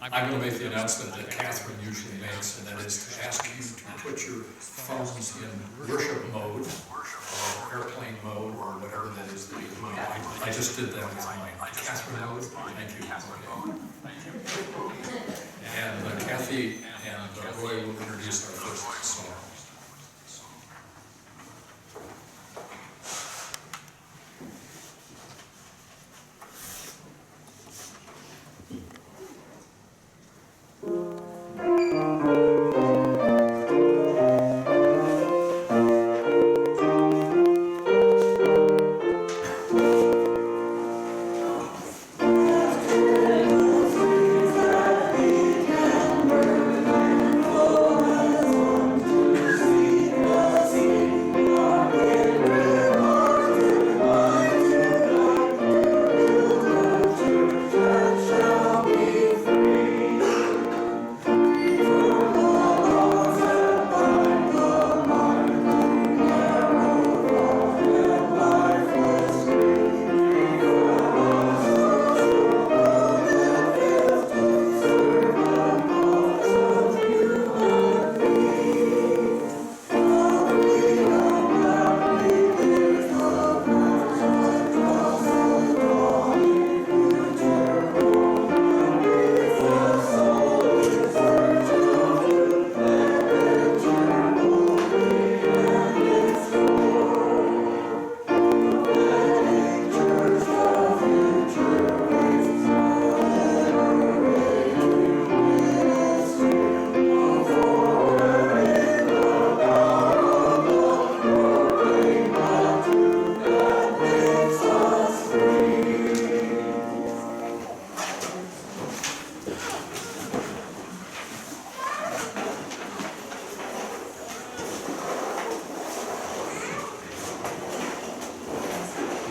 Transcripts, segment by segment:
I'm going to make the announcement that Catherine usually makes, and that is to ask you to put your phones in worship mode, or airplane mode, or whatever that is that you're doing. I just did that with mine. Catherine mode, thank you. Okay. And Kathy and Roy will introduce our first song.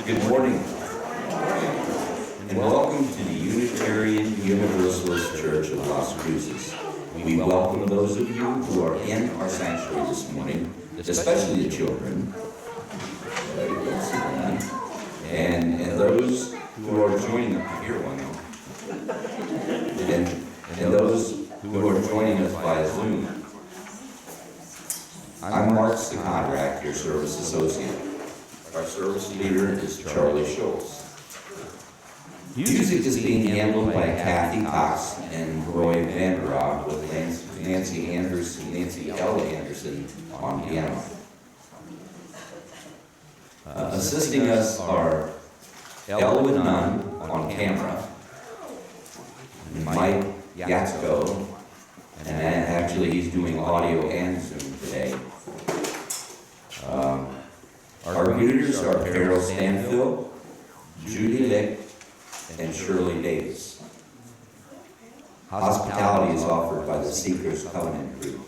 Good morning, and welcome to the Unitarian Universalist Church of Las Cruces. We welcome those of you who are in our sanctuary this morning, especially the children, and those who are joining us here, and those who are joining us via Zoom. I'm Mark Conrack, your service associate. Our service leader is Charlie Scholz. Music is being handled by Kathy Cox and Roy Vanderrock with Nancy L. Anderson on piano. Assisting us are Elwood Nunn on camera, and Mike Yatsko, and actually he's doing audio and Zoom today. Our readers are Carol Stanfield, Judy Lick, and Shirley Davis. Hospitality is offered by the Seekers Covenant Group.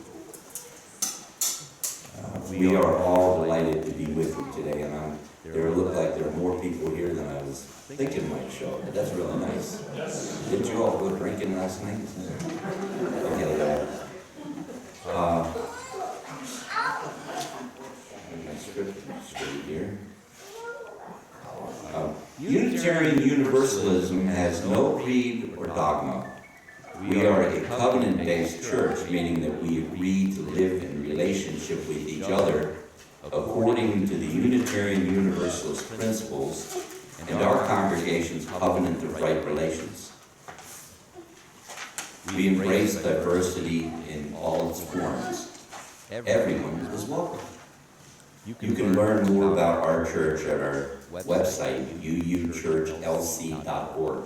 We are all delighted to be with you today, and there look like there are more people here than I was thinking might show up, but that's really nice. Didn't you all go drinking last night? Okay, straight here. Unitarian Universalism has no creed or dogma. We are a covenant-based church, meaning that we agree to live in relationship with each other according to the Unitarian Universalist principles and our congregation's covenant of right relations. We embrace diversity in all its forms. Everyone is welcome. You can learn more about our church at our website, uuchurchlc.org.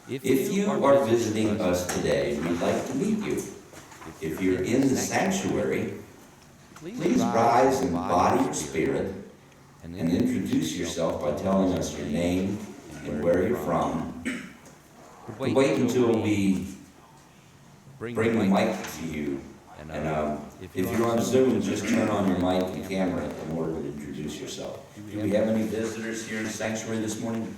If you are visiting us today, we'd like to meet you. If you're in the sanctuary, please rise in body or spirit and introduce yourself by telling us your name and where you're from. Wait until we bring the mic to you. And if you're on Zoom, just turn on your mic and camera in order to introduce yourself. Do we have any visitors here in the sanctuary this morning?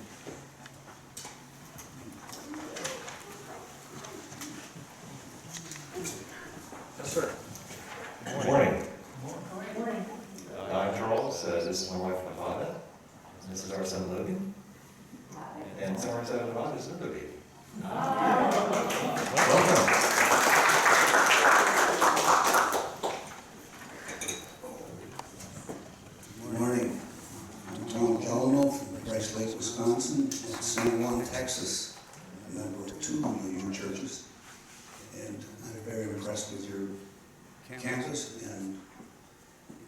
Yes, sir. Good morning. Good morning. I'm Charles. This is my wife, Nevada. This is our son, Logan. And so our son, Nevada, is Logan. churches. And I'm very impressed with your campus, and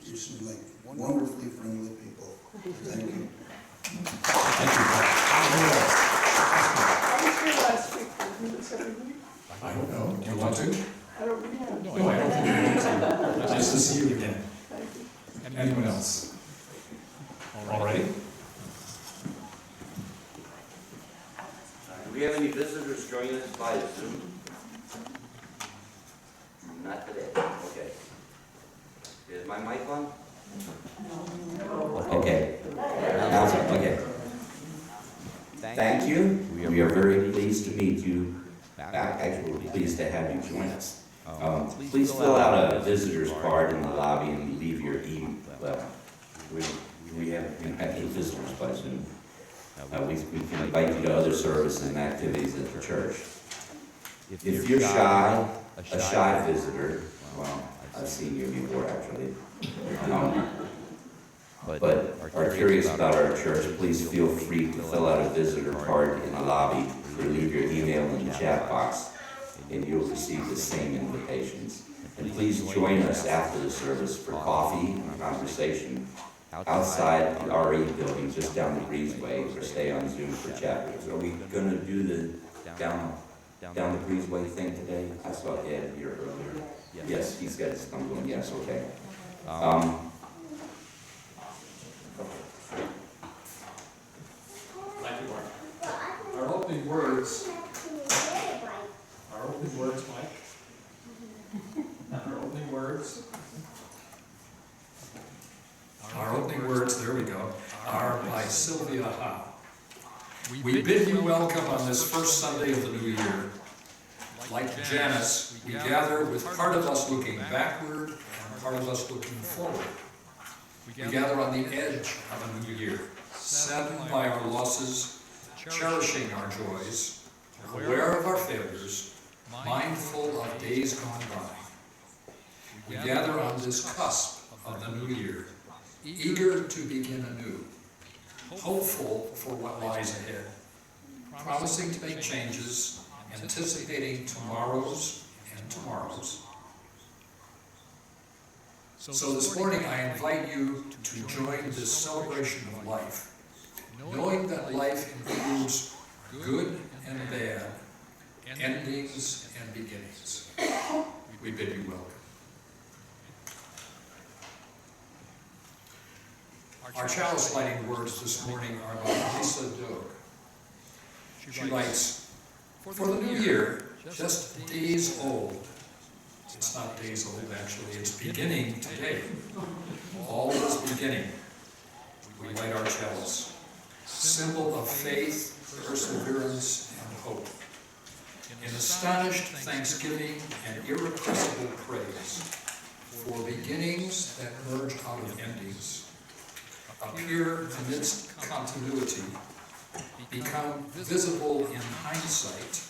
you seem like wonderfully friendly people. Thank you. Thank you. I was here last week, we do this every week. I don't know, do you want to? I don't really have. No, I don't think you need to. Nice to see you again. Thank you. Anyone else? All right. Do we have any visitors joining us via Zoom? Not today, okay. Is my mic on? Okay. Okay. Thank you. We are very pleased to meet you. Actually, we're pleased to have you join us. Please fill out a visitor's card in the lobby and leave your email. Well, we have actual visitors by Zoom. We can invite you to other services and activities at the church. If you're shy, a shy visitor, well, I've seen you before actually, but are curious about our church, please feel free to fill out a visitor card in the lobby or leave your email in the chat box, and you'll receive the same invitations. And please join us after the service for coffee and conversation outside the RE building just down the breezeway, or stay on Zoom for chat. Are we going to do the down the breezeway thing today? I saw Ed here earlier. Yes, he's got his thumb going. Yes, okay. Thank you, Mark. Our opening words, Mike. Our opening words, there we go, are by Sylvia Ha. We bid you welcome on this first Sunday of the new year. Like Janus, we gather with part of us looking backward and part of us looking forward. We gather on the edge of a new year, saddened by our losses, cherishing our joys, aware of our failures, mindful of days gone by. We gather on this cusp of the new year, eager to begin anew, hopeful for what lies ahead, promising to make changes, anticipating tomorrows and tomorrows. So this morning I invite you to join this celebration of life, knowing that life includes good and bad, endings and beginnings. We bid you welcome. Our chalice lighting words this morning are by Lisa Doak. She writes, "For the new year, just days old." It's not days old, actually. It's beginning today. All is beginning. We light our chalice. Symbol of faith, perseverance, and hope. In astonished thanksgiving and irrepressible praise for beginnings that merge out of endings, appear amidst continuity, become visible in hindsight.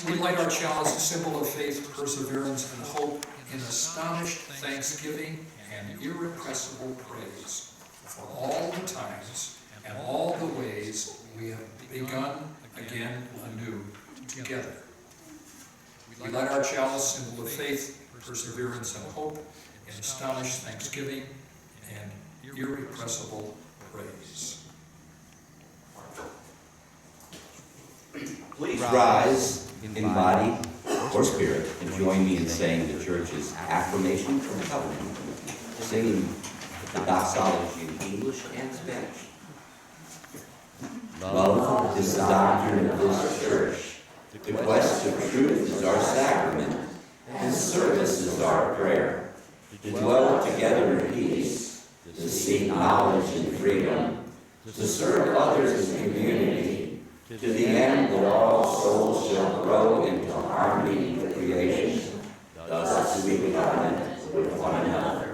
We light our chalice, a symbol of faith, perseverance, and hope, in astonished thanksgiving and irrepressible praise for all the times and all the ways we have begun again anew together. We light our chalice, symbol of faith, perseverance, and hope, in astonished thanksgiving and irrepressible praise. Please rise in body or spirit and join me in saying the church's affirmation from covenant, singing the doxology in English and Spanish. Love is the doctrine of this church. The quest of truth is our sacrament, and service is our prayer. To dwell together in peace, to seek knowledge and freedom, to serve others in community, to the end that all souls shall grow into harmony with creation. Thus do we covenant with one another.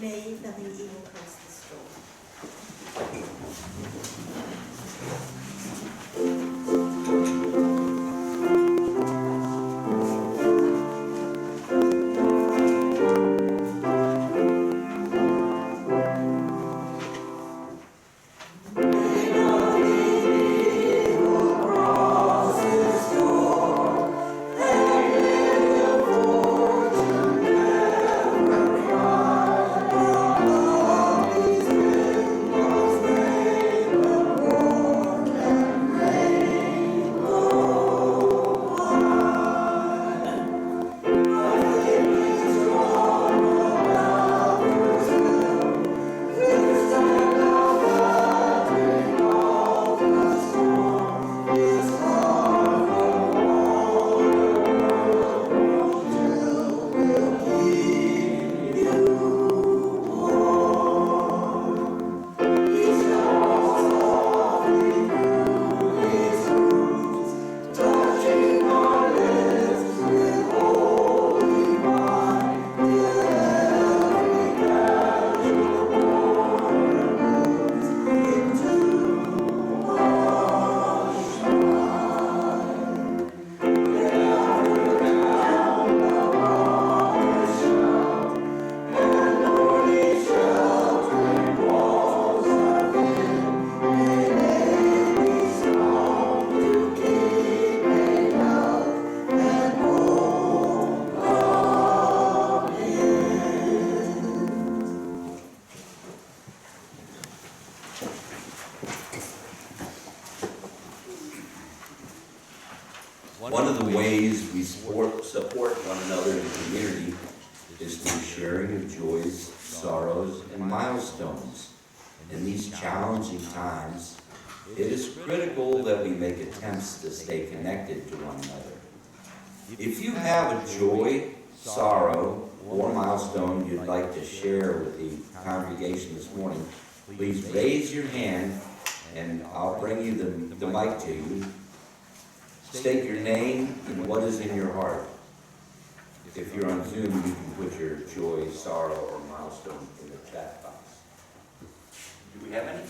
May nothing evil comes this door. One of the ways we support one another in the community is through sharing of joys, sorrows, and milestones. In these challenging times, it is critical that we make attempts to stay connected to one another. If you have a joy, sorrow, or milestone you'd like to share with the congregation this morning, please raise your hand and I'll bring you the mic to you. State your name and what is in your heart. If you're on Zoom, you can put your joy, sorrow, or milestone in the chat box. Do we have any?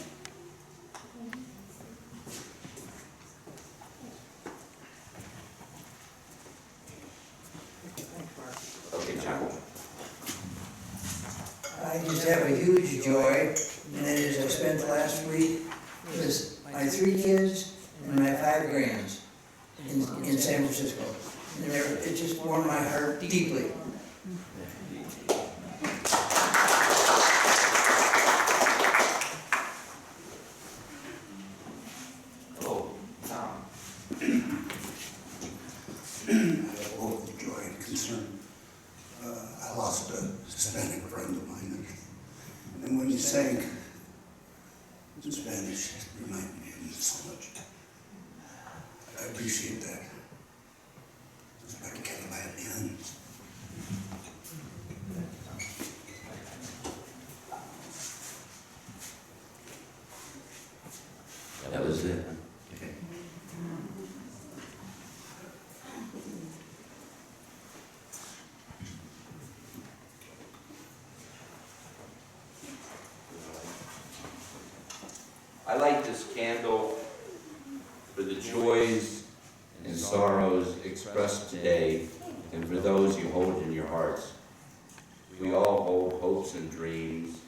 Okay, John. I just have a huge joy, and that is I spent last week with my 3 kids and my 5 grands in San Francisco. And it just warmed my heart deeply. Oh, Tom. I have both joy and concern. I lost a Hispanic friend of mine, and when you sang in Spanish, it reminded me of him so much. I appreciate that. Espero que le vaya bien. That was it. Okay. I light this candle for the joys and sorrows expressed today and for those you hold in your hearts. We all hold hopes and dreams,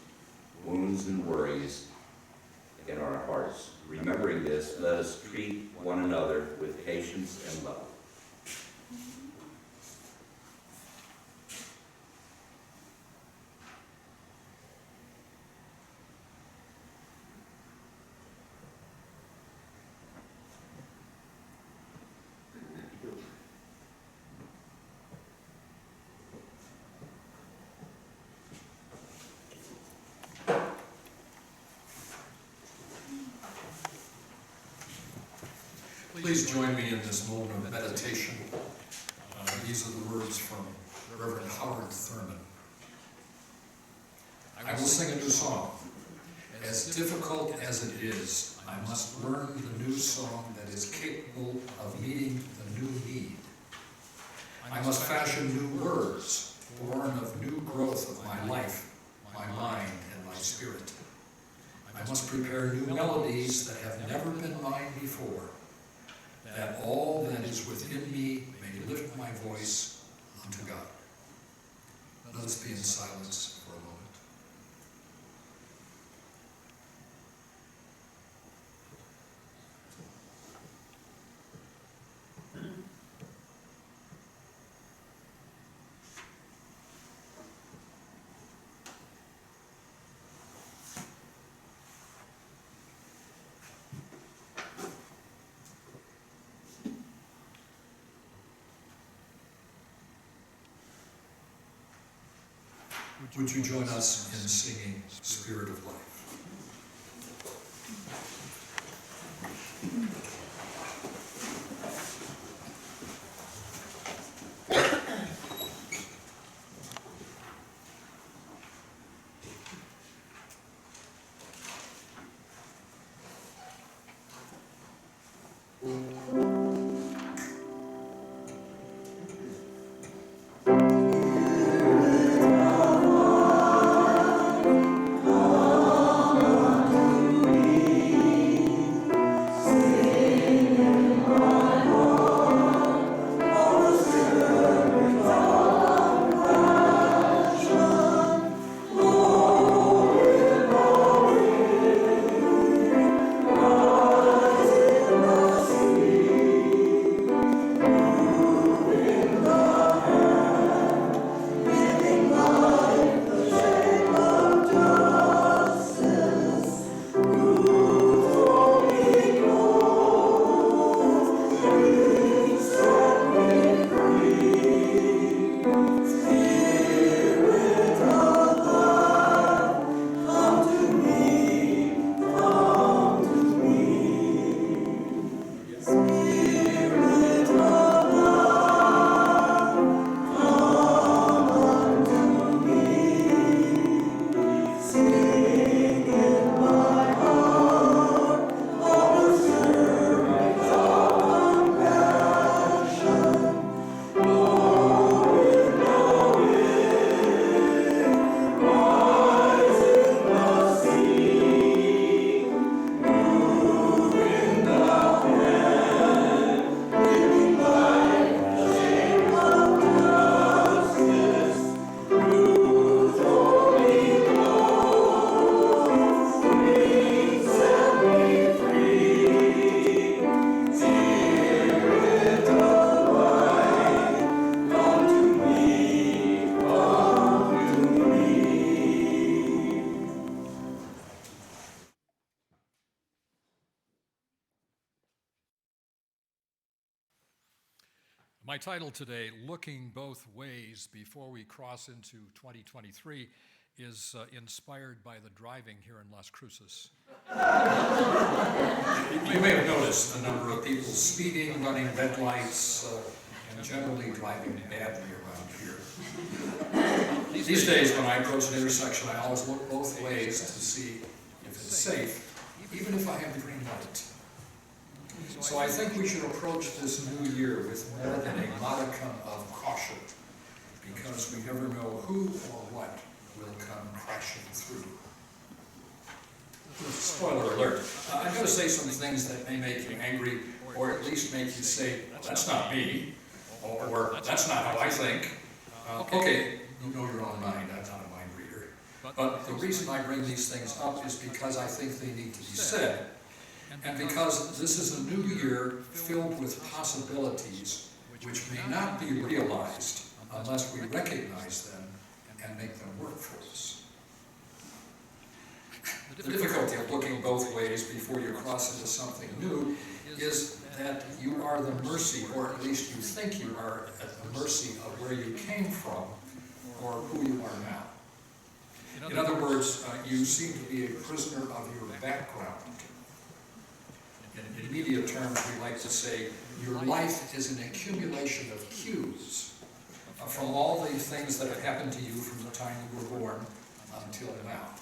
wounds and worries in our hearts. Remembering this, let us treat one another with patience and love. Please join me in this moment of meditation. These are the words from Reverend Howard Thurman. I will sing a new song. As difficult as it is, I must learn the new song that is capable of meeting the new need. I must fashion new words, born of new growth of my life, my must prepare new melodies that have never been mine before, that all that is within me may lift my voice unto God. Let us be in silence for a moment. Would you join us in singing Spirit of Life? My title today, Looking Both Ways Before We Cross into 2023, is inspired by the driving here in Las Cruces. You may have noticed a number of people speeding, running red lights, and generally driving badly around here. These days, when I approach an intersection, I always look both ways to see if it's safe, even if I have the green light. So I think we should approach this new year with more than a modicum of caution, because we never know who or what will come crashing through. Spoiler alert, I'm going to say some things that may make you angry, or at least make you say, well, that's not me, or that's not how I think. Okay, you know your own mind, I'm not a mind reader. But the reason I bring these things up is because I think they need to be said, and because this is a new year filled with possibilities which may not be realized unless we recognize them and make them work for us. The difficulty of looking both ways before you cross into something new is that you are the mercy, or at least you think you are at the mercy of where you came from or who you are now. In other words, you seem to be a prisoner of your background. In media terms, we like to say your life is an accumulation of cues from all the things that have happened to you from the time you were born until now.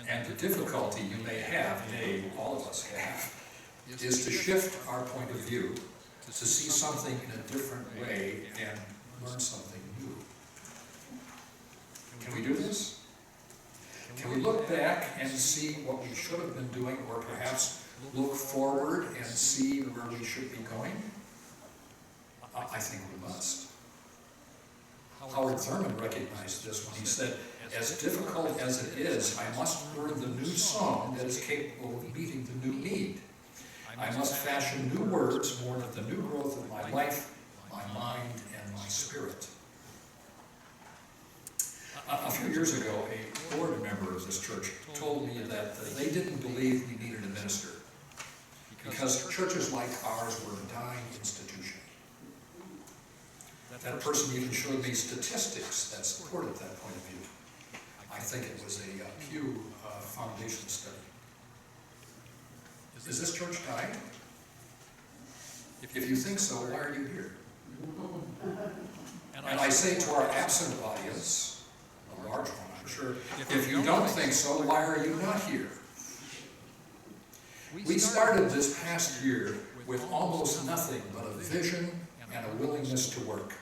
And the difficulty you may have, all of us have, is to shift our point of view, to see something in a different way and learn something new. Can we do this? Can we look look back and see what we should have been doing, or perhaps look forward and see where we should be going? I think we must. Howard Thurman recognized this when he said, "As difficult as it is, I must learn the new song that is capable of meeting the new need. I must fashion new words born of the new growth of my life, my mind, and my spirit." A few years ago, a board member of this church told me that they didn't believe we needed a minister because churches like ours were a dying institution. That person even showed me statistics that supported that point of view. I think it was a Pew Foundation study. Is this church dying? If you think so, why are you here? And I say to our absent audience, a large one, I'm sure, if you don't think so, why are you not here? We started this past year with almost nothing but a vision and a willingness to work.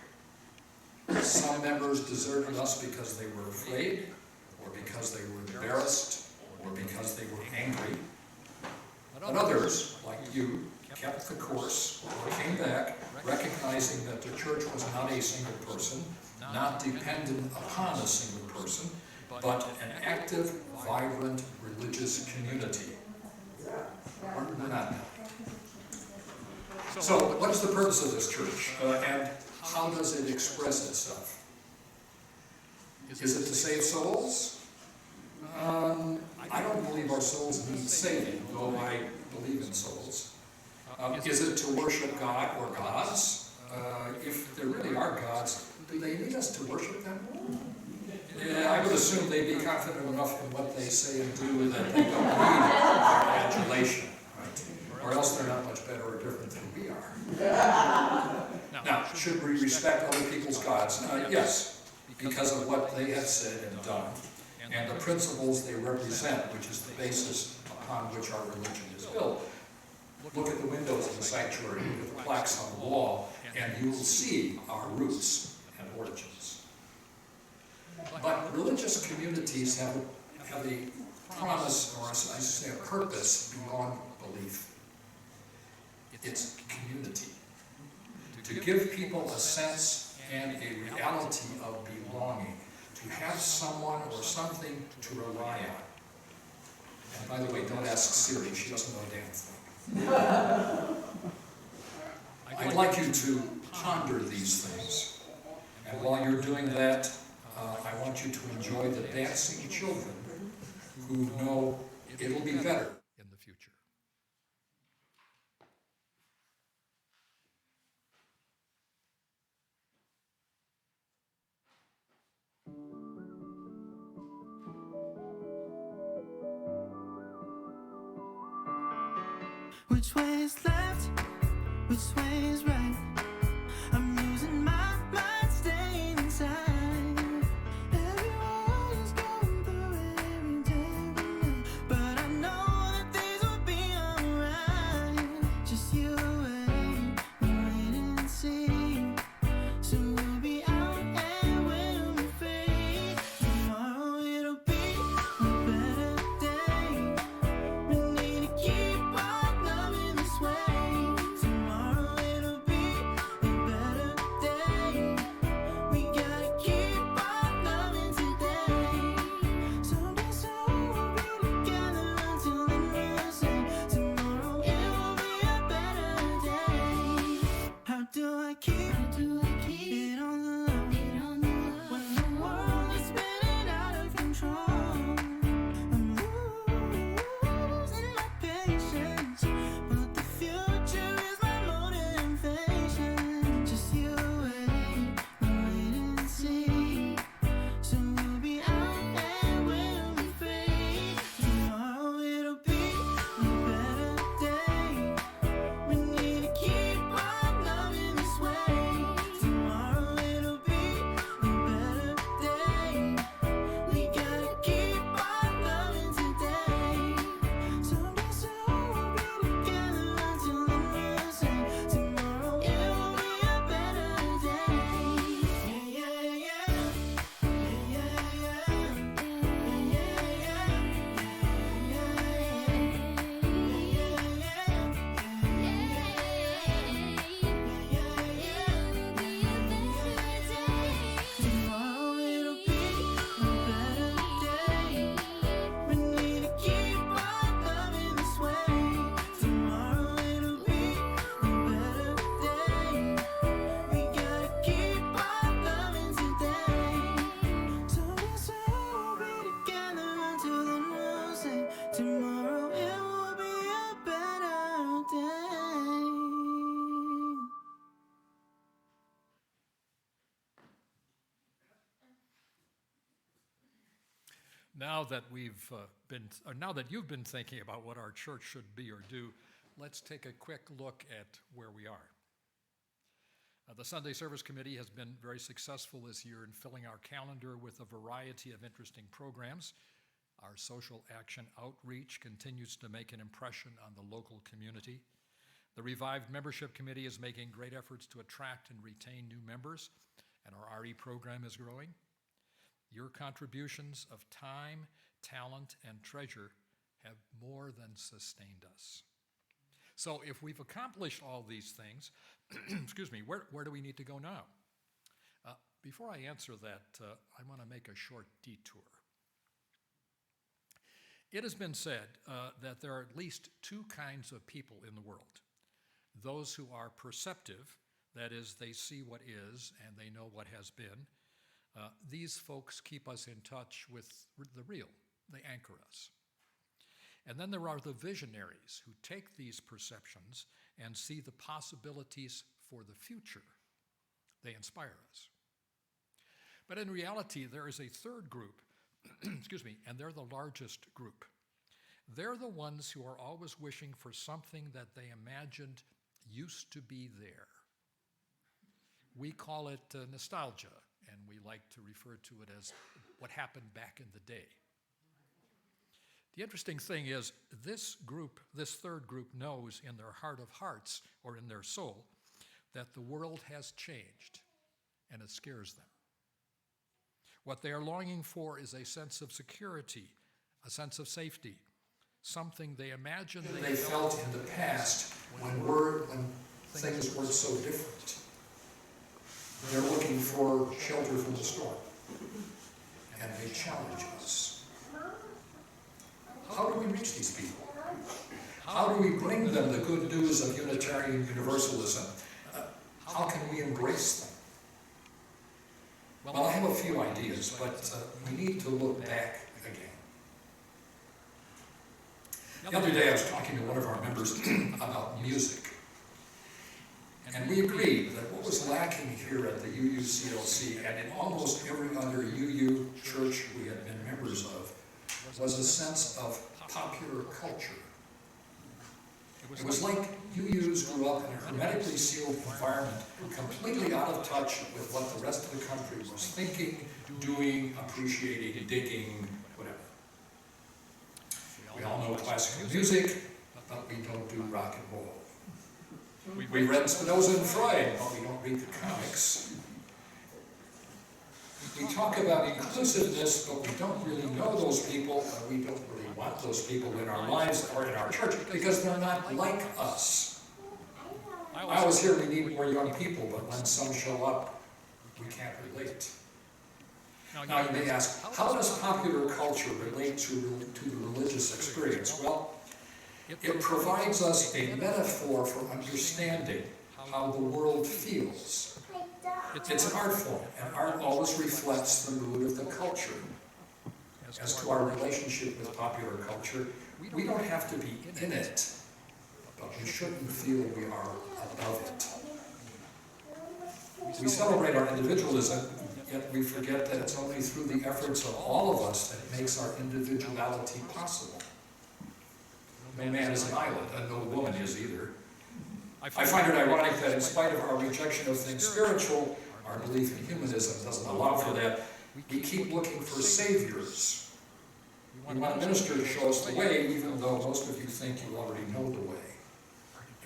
Some members deserted us because they were afraid, or because they were embarrassed, or because they were angry. But others, like you, kept the course, or came back, recognizing that the church was not a single person, not dependent upon a single person, but an active, vibrant, religious community. We're not now. So, what is the purpose of this church, and how does it express itself? Is it to save souls? I don't believe our souls need saving, though I believe in souls. Is it to worship God or gods? If there really are gods, do they need us to worship them? Yeah, I would assume they'd be confident enough in what they say and do that they don't need our adulation, right? Or else they're not much better or different than we are. Now, should we respect other people's gods? Yes, because of what they have said and done, and the principles they represent, which is the basis upon which our religion is built. Look at the windows of the sanctuary, look at the plaques on the wall, and you will see our roots and origins. But religious communities have a promise, or I say a purpose, beyond belief. It's community. To give people a sense and a reality of belonging, to have someone or something to rely on. And by the way, don't ask Siri, she doesn't know a damn thing. I'd like you to ponder these things. And while you're doing that, I want you to enjoy the dancing children who know it'll be better in the future. Which way is left? Which way is right? I'm losing my mind, staying inside. Everyone is going through it every day with me, but I know that things will be alright. Just you wait and see. Soon we'll be out and we'll be free. Tomorrow it'll be a better day. We need to keep on loving this way. Tomorrow it'll be a better day. We gotta keep on loving today. Someday soon we'll be together until the moon says tomorrow it'll be a better day. How do I keep it on the low when the world is spinning out of control? I'm losing my patience, but the future is my motivation. Just you wait and see. Soon we'll be out and we'll be free. Tomorrow it'll be a better day. We need to keep on loving this way. Tomorrow it'll be a better day. We gotta keep Now that now that you've been thinking about what our church should be or do, let's take a quick look at where we are. The Sunday Service Committee has been very successful this year in filling our calendar with a variety of interesting programs. Our social action outreach continues to make an impression on the local community. The revived membership committee is making great efforts to attract and retain new members, and our RE program is growing. Your contributions of time, talent, and treasure have more than sustained us. So if we've accomplished all these things, excuse me, where do we need to go now? Before I answer that, I want to make a short detour. It has been said that there are at least two kinds of people in the world. Those who are perceptive, that is, they see what is and they know what has been. These folks keep us in touch with the real. They anchor us. And then there are the visionaries who take these perceptions and see the possibilities for the future. They inspire us. But in reality, there is a third group, excuse me, and they're the largest group. They're the ones who are always wishing for something that they imagined used to be there. We call it nostalgia, and we like to refer to it as what happened back in the day. The interesting thing is, this third group knows in their heart of hearts, or in their soul, that the world has changed, and it scares them. What they are longing for is a sense of security, a sense of safety, something they imagine they felt in the past when things were so different. They're looking for shelter from the storm, and they challenge us. How do we reach these people? How do we bring them the good news of Unitarian Universalism? How can we embrace them? Well, I have a few ideas, but we need to look back again. The other day I was talking to one of our members about music. And we agreed that what was lacking here at the UUCLC and in almost every other UU church we had been members of was a sense of popular culture. It was like UUs grew up in a hermetically sealed environment, completely out of touch with what the rest of the country was thinking, doing, appreciating, digging, whatever. We all know classical music, but we don't do rock and roll. We read Spinoza and Freud, but we don't read the comics. We talk about inclusiveness, but we don't really know those people, and we don't really want those people in our lives or in our church because they're not like us. I always hear we need more young people, but when some show up, we can't relate. Now you may ask, how does popular culture relate to the religious experience? Well, it provides us a metaphor for understanding how the world feels. It's an art form, and art always reflects the mood of the culture. As to our relationship with popular culture, we don't have to be in it, but we shouldn't feel we are above it. We celebrate our individualism, yet we forget that it's only through the efforts of all of us that makes our individuality possible. No man is an island, and no woman is either. I find it ironic that in spite of our rejection of things spiritual, our belief in humanism doesn't allow for that. We keep looking for saviors. We want a minister to show us the way, even though most of you think you already know the way.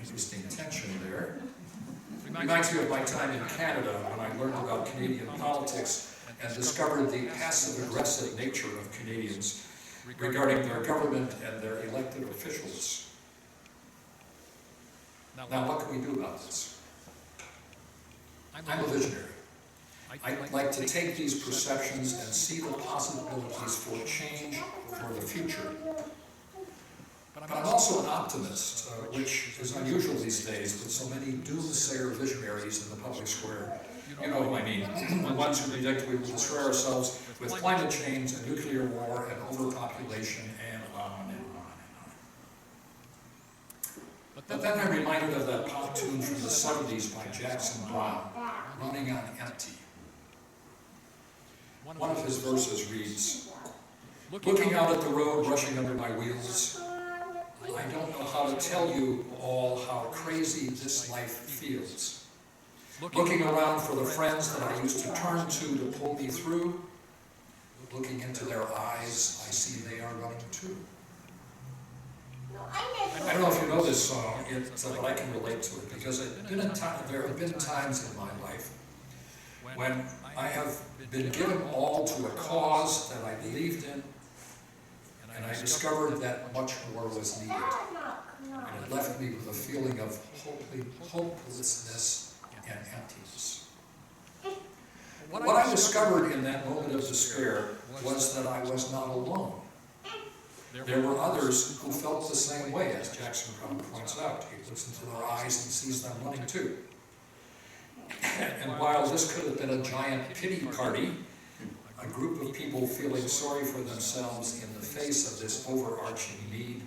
Interesting tension there. Reminds me of my time in Canada when I learned about Canadian politics and discovered the passive-aggressive nature of Canadians regarding their government and their elected officials. Now, what can we do about this? I'm a visionary. I'd like to take these perceptions and see the possibilities for change for the future. But I'm also an optimist, which is unusual these days with so many doomsayer visionaries in the public square. You know what I mean. The ones who predict we will destroy ourselves with climate change and nuclear war and overpopulation and on and on and on. But then I'm reminded of that pop tune from the 70s by Jackson Browne, Running on Empty. One of his verses reads, Looking out at the road brushing under my wheels, I don't know how to tell you all how crazy this life feels. Looking around for the friends that I used to turn to pull me through, looking into their eyes, I see they are running too. I don't know if you know this song, but I can relate to it because there have been times in my life when I have been given all to a cause that I believed in, and I discovered that much more was needed. And it left me with a feeling of hopelessness and emptiness. What I discovered in that moment of despair was that I was not alone. There were others who felt the same way, as Jackson Brown points out. He looks into their eyes and sees them running too. And while this could have been a giant pity party, a group of people feeling sorry for themselves in the face of this overarching need,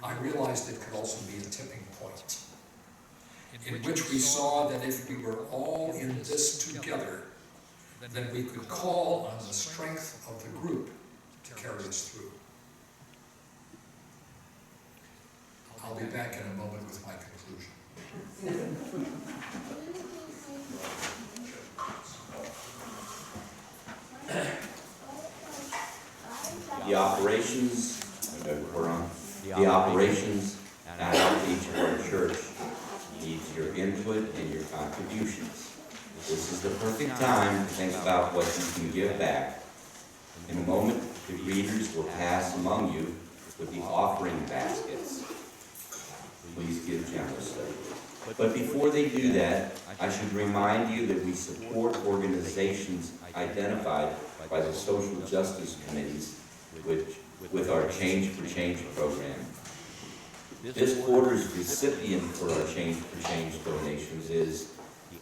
I realized it could also be a tipping point, in which we saw that if we were all in this together, then we could call on the strength of the group to carry us through. I'll be back in a moment with my conclusion. The operations and outreach of our church needs your input and your contributions. This is the perfect time to think about what you can give back. In a moment, the greeters will pass among you with the offering baskets. Please give generously. But before they do that, I should remind you that we support organizations identified by the social justice committees with our Change for Change program. This quarter's recipient for our Change for Change donations is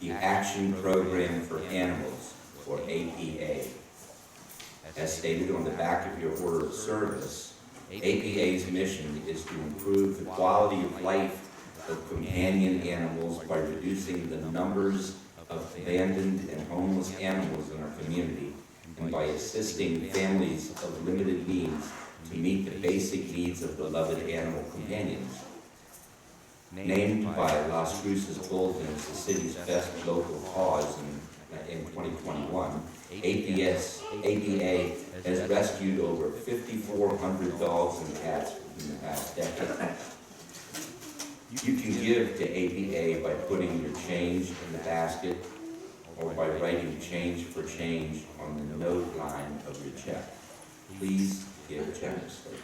the Action Program for Animals, or APA. As stated on the back of your order of service, APA's mission is to improve the quality of life of companion animals by reducing the numbers of abandoned and homeless animals in our community, and by assisting families of limited means to meet the basic needs of beloved animal companions. Named by Las Cruces Bulletin as the city's best local cause in 2021, APA has rescued over 5,400 dogs and cats in the past decade. You can give to APA by putting your change in the basket or by writing Change for Change on the note line of your check. Please give generously.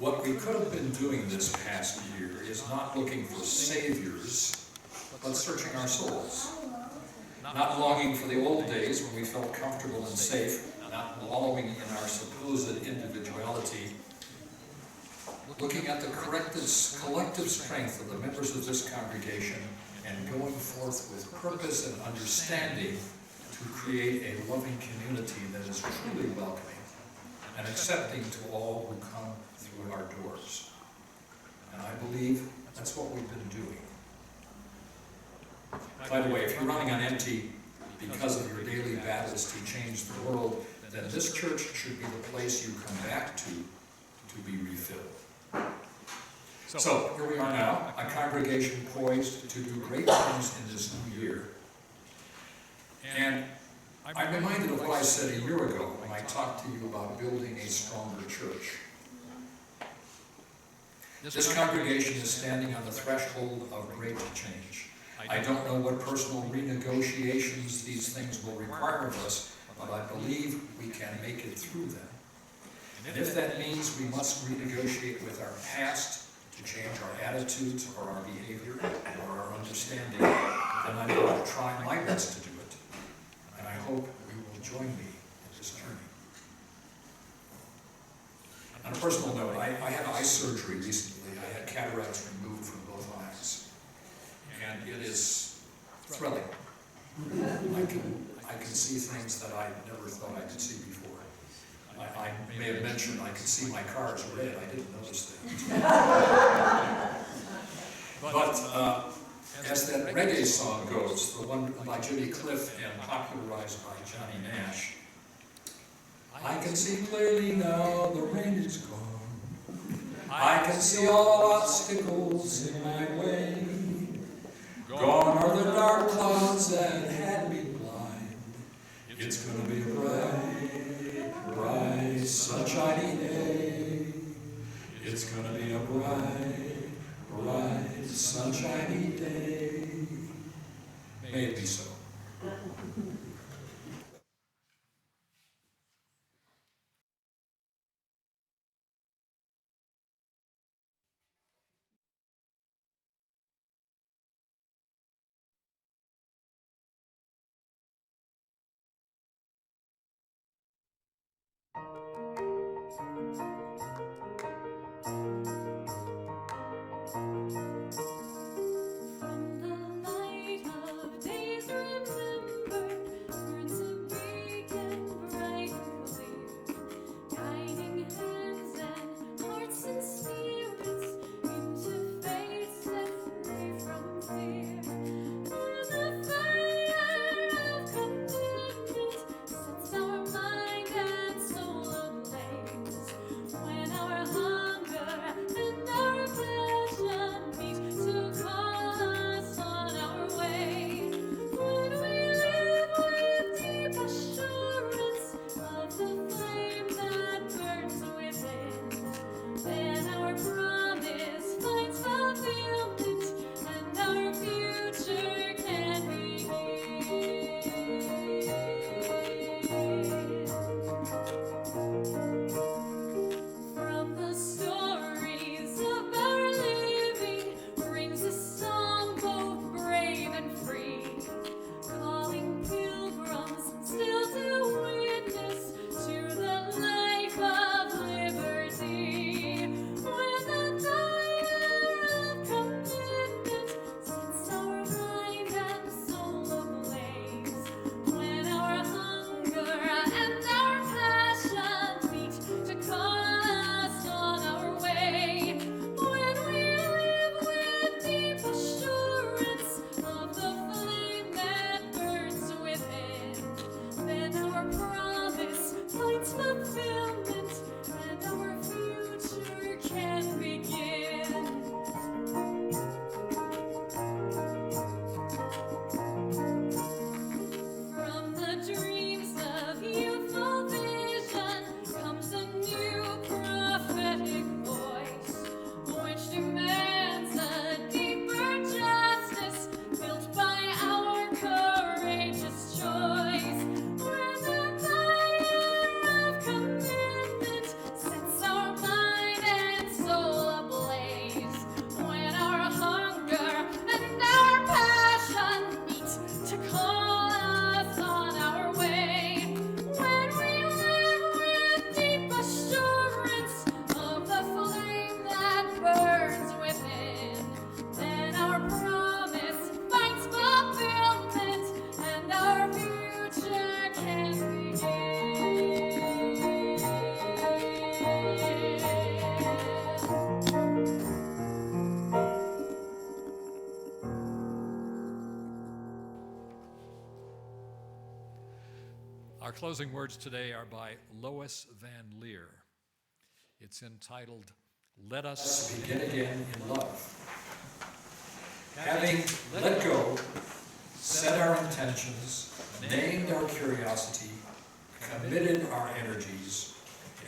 What we could have been doing this past year is not looking for saviors, but searching our souls. Not longing for the old days when we felt comfortable and safe, not wallowing in our supposed individuality. Looking at the collective strength of the members of this congregation and going forth with purpose and understanding to create a loving community that is truly welcoming and accepting to all who come through our doors. And I believe that's what we've been doing. By the way, if you're running on empty because of your daily battles to change the world, then this church should be the place you come back to be refilled. So here we are now, a congregation poised to do great things in this new year. And I'm reminded of what I said a year ago when I talked to you about building a stronger church. This congregation is standing on the threshold of great change. I don't know what personal renegotiations these things will require of us, but I believe we can make it through them. And if that means we must renegotiate with our past to change our attitudes or our behavior or our understanding, then I'm going to try my best to do it. And I hope you will join me in this journey. On a personal note, I had eye surgery recently. I had cataracts removed from both eyes. And it is thrilling. I can see things that I never thought I could see before. I may have mentioned I could see my cars red. I didn't notice that. But as that reggae song goes, the one by Judy Cliff and popularized by Johnny Nash, I can see clearly now the rain is gone. I can see all obstacles in my way. Gone are the dark clouds that had me blind. It's gonna be a bright, sunshiny day. It's gonna be a bright, sunshiny day. May it be so. From the light of days remembered, words of beacon bright and clear, guiding hands and hearts and spirits into faith set free from fear. Where the fire of commitment sets our mind and soul ablaze, when our hunger and our passion meet to call us on our way, when we live with deep assurance of the flame that burns within, then our promise finds fulfillment and our future can begin. From the stories of our living rings a song both brave and free, calling pilgrims still to witness to the life of liberty. When the fire of commitment sets our mind and soul ablaze, when our hunger and our passion meet to call us on our way, when we live with deep assurance of the flame that burns within, then our promise finds fulfillment and our future can begin. From the dreams of youthful vision comes a new prophetic voice, which demands a deeper justice built by our courageous choice. When the fire of commitment sets our mind and soul ablaze, when our hunger and our passion meet to call us on our way, when we live with deep assurance of the flame that burns within, then our promise finds fulfillment and our future can begin. Our closing words today are by Lois Van Leer. It's entitled, Let Us Begin Again in Love. Having let go, set our intentions, named our curiosity, committed our energies,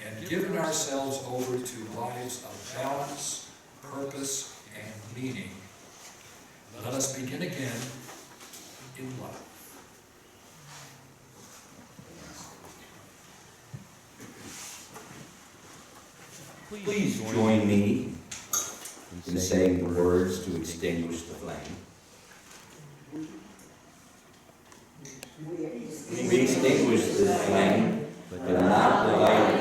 and given ourselves over to lives of balance, purpose, and meaning. Let us begin again in love. Please join me in saying the words to extinguish the flame. We extinguish the flame, but not the light